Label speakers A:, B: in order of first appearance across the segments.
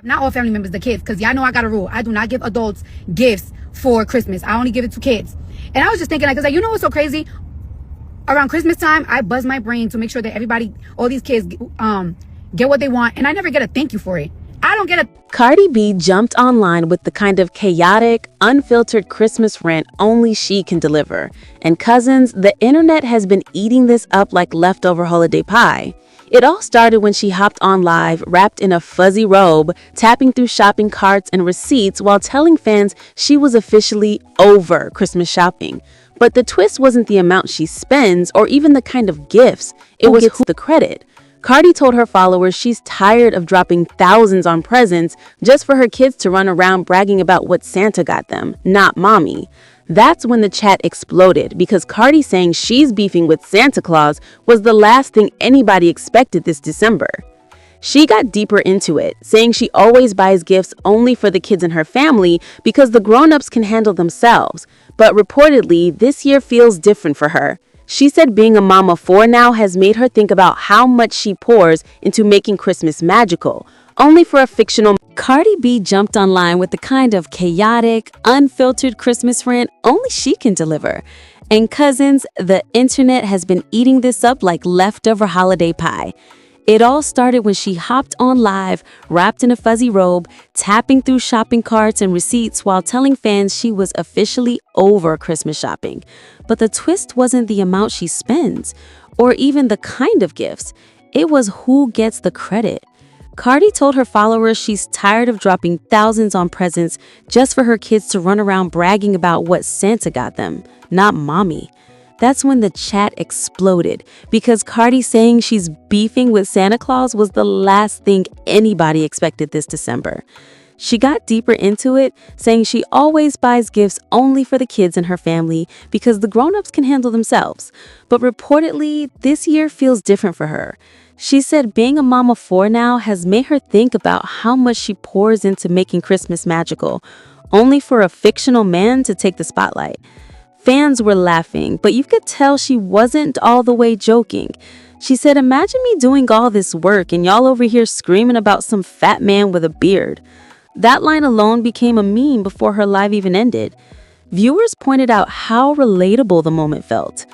A: Not all family members, the kids, because y'all know I got a rule. I do not give adults gifts for Christmas. I only give it to kids. And I was just thinking, like, 'cause you know what's so crazy? Around Christmas time, I buzz my brain to make sure that everybody, all these kids, get what they want, and I never get a thank you for it. I don't get a...
B: Cardi B jumped online with the kind of chaotic, unfiltered Christmas rant only she can deliver. And cousins, the internet has been eating this up like leftover holiday pie. It all started when she hopped on live, wrapped in a fuzzy robe, tapping through shopping carts and receipts while telling fans she was officially over Christmas shopping. But the twist wasn't the amount she spends or even the kind of gifts. It was who the credit. Cardi told her followers she's tired of dropping thousands on presents just for her kids to run around bragging about what Santa got them, not mommy. That's when the chat exploded because Cardi saying she's beefing with Santa Claus was the last thing anybody expected this December. She got deeper into it, saying she always buys gifts only for the kids in her family because the grown-ups can handle themselves. But reportedly, this year feels different for her. She said being a mom of 4 now has made her think about how much she pours into making Christmas magical, only for a fictional... Cardi B jumped online with the kind of chaotic, unfiltered Christmas rant only she can deliver. And cousins, the internet has been eating this up like leftover holiday pie. It all started when she hopped on live, wrapped in a fuzzy robe, tapping through shopping carts and receipts while telling fans she was officially over Christmas shopping. But the twist wasn't the amount she spends, or even the kind of gifts. It was who gets the credit. Cardi told her followers she's tired of dropping thousands on presents just for her kids to run around bragging about what Santa got them, not mommy. That's when the chat exploded because Cardi saying she's beefing with Santa Claus was the last thing anybody expected this December. She got deeper into it, saying she always buys gifts only for the kids in her family because the grown-ups can handle themselves. But reportedly, this year feels different for her. She said being a mom of 4 now has made her think about how much she pours into making Christmas magical, only for a fictional man to take the spotlight. Fans were laughing, but you could tell she wasn't all the way joking. She said, "Imagine me doing all this work and y'all over here screaming about some fat man with a beard." That line alone became a meme before her live even ended. Viewers pointed out how relatable the moment felt.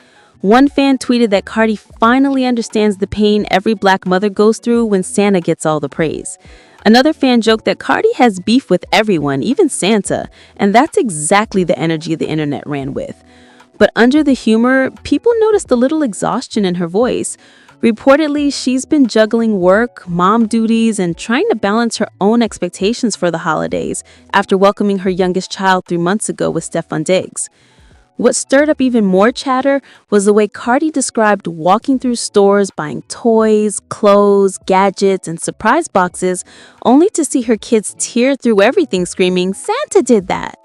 B: One fan tweeted that Cardi finally understands the pain every Black mother goes through when Santa gets all the praise. Another fan joked that Cardi has beef with everyone, even Santa, and that's exactly the energy the internet ran with. But under the humor, people noticed a little exhaustion in her voice. Reportedly, she's been juggling work, mom duties, and trying to balance her own expectations for the holidays after welcoming her youngest child 3 months ago with Stefan Diggs. What stirred up even more chatter was the way Cardi described walking through stores buying toys, clothes, gadgets, and surprise boxes, only to see her kids tear through everything screaming, "Santa did that!"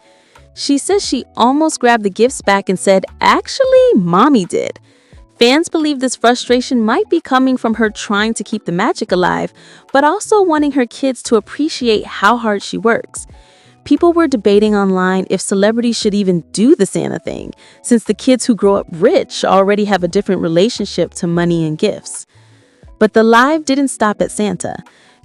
B: She says she almost grabbed the gifts back and said, "Actually, mommy did." Fans believe this frustration might be coming from her trying to keep the magic alive, but also wanting her kids to appreciate how hard she works. People were debating online if celebrities should even do the Santa thing, since the kids who grow up rich already have a different relationship to money and gifts. But the live didn't stop at Santa.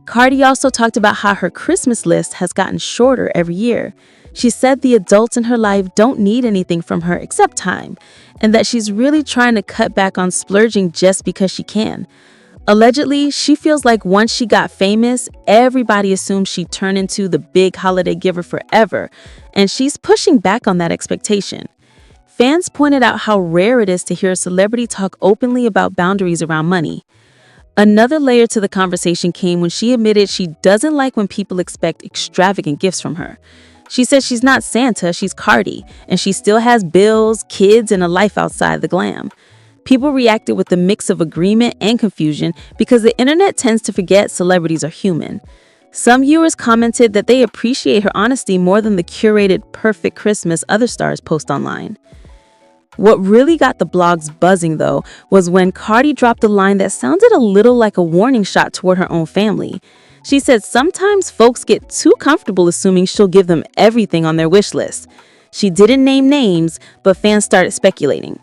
B: Cardi also talked about how her Christmas list has gotten shorter every year. She said the adults in her life don't need anything from her except time, and that she's really trying to cut back on splurging just because she can. Allegedly, she feels like once she got famous, everybody assumed she'd turn into the big holiday giver forever, and she's pushing back on that expectation. Fans pointed out how rare it is to hear a celebrity talk openly about boundaries around money. Another layer to the conversation came when she admitted she doesn't like when people expect extravagant gifts from her. She says she's not Santa, she's Cardi, and she still has bills, kids, and a life outside the glam. People reacted with a mix of agreement and confusion because the internet tends to forget celebrities are human. Some viewers commented that they appreciate her honesty more than the curated perfect Christmas other stars post online. What really got the blogs buzzing, though, was when Cardi dropped a line that sounded a little like a warning shot toward her own family. She said sometimes folks get too comfortable assuming she'll give them everything on their wish list. She didn't name names, but fans started speculating.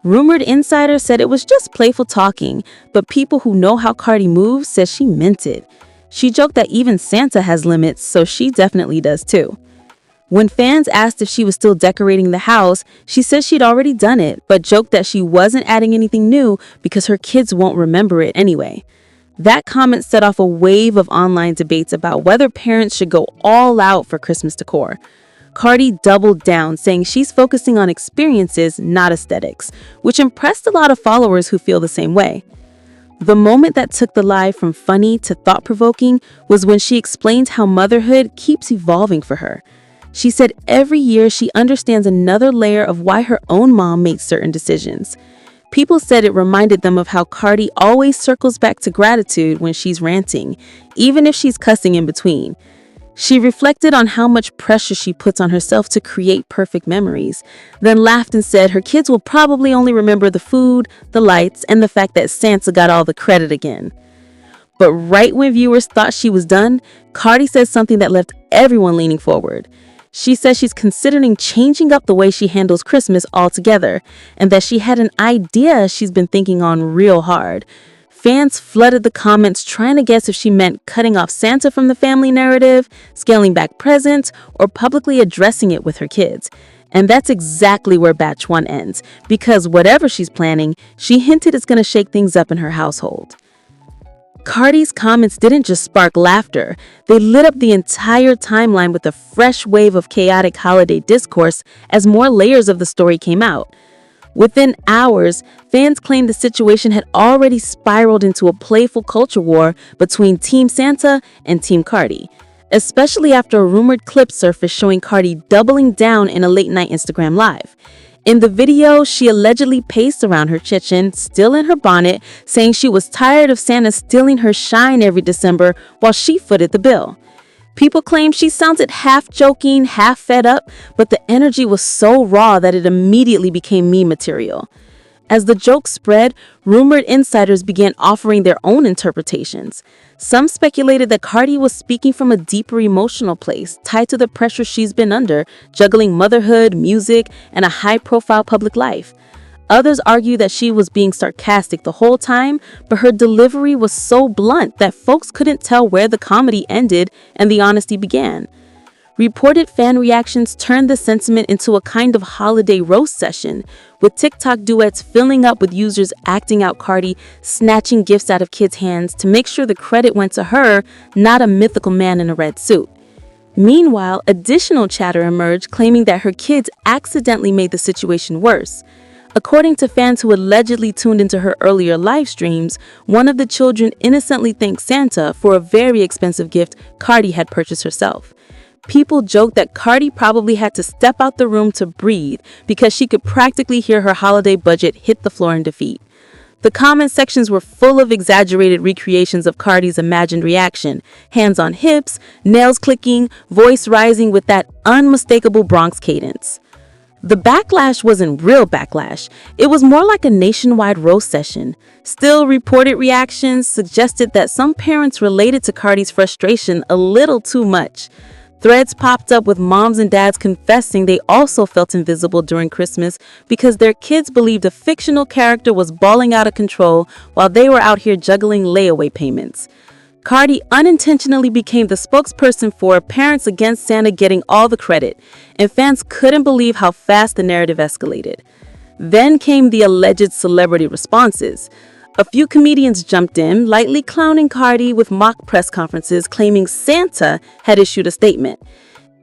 B: Rumored insiders said it was just playful talking, but people who know how Cardi moves said she meant it. She joked that even Santa has limits, so she definitely does too. When fans asked if she was still decorating the house, she said she'd already done it, but joked that she wasn't adding anything new because her kids won't remember it anyway. That comment set off a wave of online debates about whether parents should go all out for Christmas decor. Cardi doubled down, saying she's focusing on experiences, not aesthetics, which impressed a lot of followers who feel the same way. The moment that took the live from funny to thought-provoking was when she explained how motherhood keeps evolving for her. She said every year she understands another layer of why her own mom made certain decisions. People said it reminded them of how Cardi always circles back to gratitude when she's ranting, even if she's cussing in between. She reflected on how much pressure she puts on herself to create perfect memories, then laughed and said her kids will probably only remember the food, the lights, and the fact that Santa got all the credit again. But right when viewers thought she was done, Cardi said something that left everyone leaning forward. She says she's considering changing up the way she handles Christmas altogether, and that she had an idea she's been thinking on real hard. Fans flooded the comments trying to guess if she meant cutting off Santa from the family narrative, scaling back presents, or publicly addressing it with her kids. And that's exactly where Batch 1 ends, because whatever she's planning, she hinted it's going to shake things up in her household. Cardi's comments didn't just spark laughter, they lit up the entire timeline with a fresh wave of chaotic holiday discourse as more layers of the story came out. Within hours, fans claimed the situation had already spiraled into a playful culture war between Team Santa and Team Cardi, especially after a rumored clip surfaced showing Cardi doubling down in a late-night Instagram live. In the video, she allegedly paced around her kitchen, still in her bonnet, saying she was tired of Santa stealing her shine every December while she footed the bill. People claim she sounded half joking, half fed up, but the energy was so raw that it immediately became meme material. As the joke spread, rumored insiders began offering their own interpretations. Some speculated that Cardi was speaking from a deeper emotional place, tied to the pressure she's been under, juggling motherhood, music, and a high-profile public life. Others argued that she was being sarcastic the whole time, but her delivery was so blunt that folks couldn't tell where the comedy ended and the honesty began. Reported fan reactions turned the sentiment into a kind of holiday roast session, with TikTok duets filling up with users acting out Cardi, snatching gifts out of kids' hands to make sure the credit went to her, not a mythical man in a red suit. Meanwhile, additional chatter emerged claiming that her kids accidentally made the situation worse. According to fans who allegedly tuned into her earlier live streams, one of the children innocently thanked Santa for a very expensive gift Cardi had purchased herself. People joked that Cardi probably had to step out the room to breathe because she could practically hear her holiday budget hit the floor in defeat. The comment sections were full of exaggerated recreations of Cardi's imagined reaction, hands on hips, nails clicking, voice rising with that unmistakable Bronx cadence. The backlash wasn't real backlash. It was more like a nationwide roast session. Still, reported reactions suggested that some parents related to Cardi's frustration a little too much. Threads popped up with moms and dads confessing they also felt invisible during Christmas because their kids believed a fictional character was balling out of control while they were out here juggling layaway payments. Cardi unintentionally became the spokesperson for Parents Against Santa getting all the credit, and fans couldn't believe how fast the narrative escalated. Then came the alleged celebrity responses. A few comedians jumped in, lightly clowning Cardi with mock press conferences claiming Santa had issued a statement.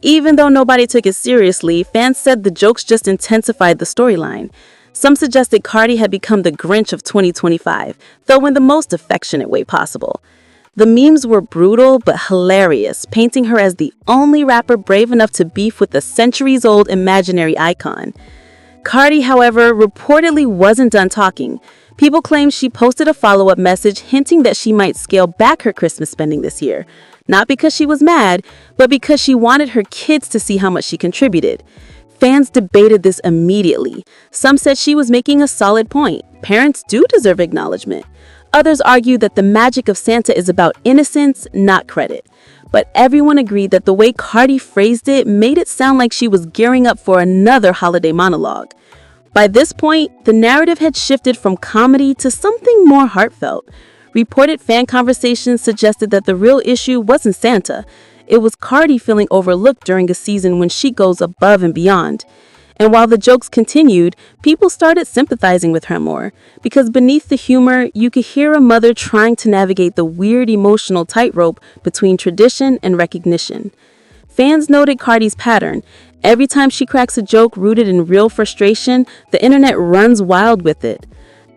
B: Even though nobody took it seriously, fans said the jokes just intensified the storyline. Some suggested Cardi had become the Grinch of 2025, though in the most affectionate way possible. The memes were brutal but hilarious, painting her as the only rapper brave enough to beef with the centuries-old imaginary icon. Cardi, however, reportedly wasn't done talking. People claim she posted a follow-up message hinting that she might scale back her Christmas spending this year, not because she was mad, but because she wanted her kids to see how much she contributed. Fans debated this immediately. Some said she was making a solid point. Parents do deserve acknowledgement. Others argued that the magic of Santa is about innocence, not credit. But everyone agreed that the way Cardi phrased it made it sound like she was gearing up for another holiday monologue. By this point, the narrative had shifted from comedy to something more heartfelt. Reported fan conversations suggested that the real issue wasn't Santa. It was Cardi feeling overlooked during a season when she goes above and beyond. And while the jokes continued, people started sympathizing with her more, because beneath the humor, you could hear a mother trying to navigate the weird emotional tightrope between tradition and recognition. Fans noted Cardi's pattern. Every time she cracks a joke rooted in real frustration, the internet runs wild with it.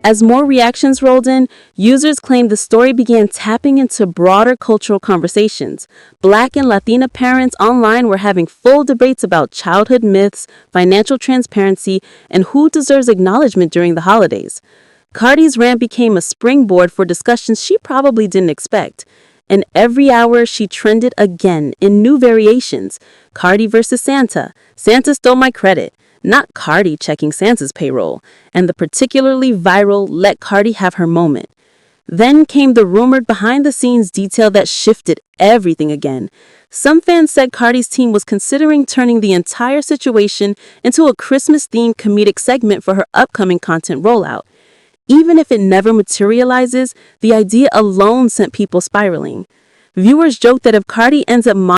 B: As more reactions rolled in, users claimed the story began tapping into broader cultural conversations. Black and Latina parents online were having full debates about childhood myths, financial transparency, and who deserves acknowledgement during the holidays. Cardi's rant became a springboard for discussions she probably didn't expect. And every hour she trended again in new variations. Cardi versus Santa. Santa stole my credit. Not Cardi checking Santa's payroll, and the particularly viral "Let Cardi Have Her Moment." Then came the rumored behind-the-scenes detail that shifted everything again. Some fans said Cardi's team was considering turning the entire situation into a Christmas-themed comedic segment for her upcoming content rollout. Even if it never materializes, the idea alone sent people spiraling. Viewers joked that if Cardi ends up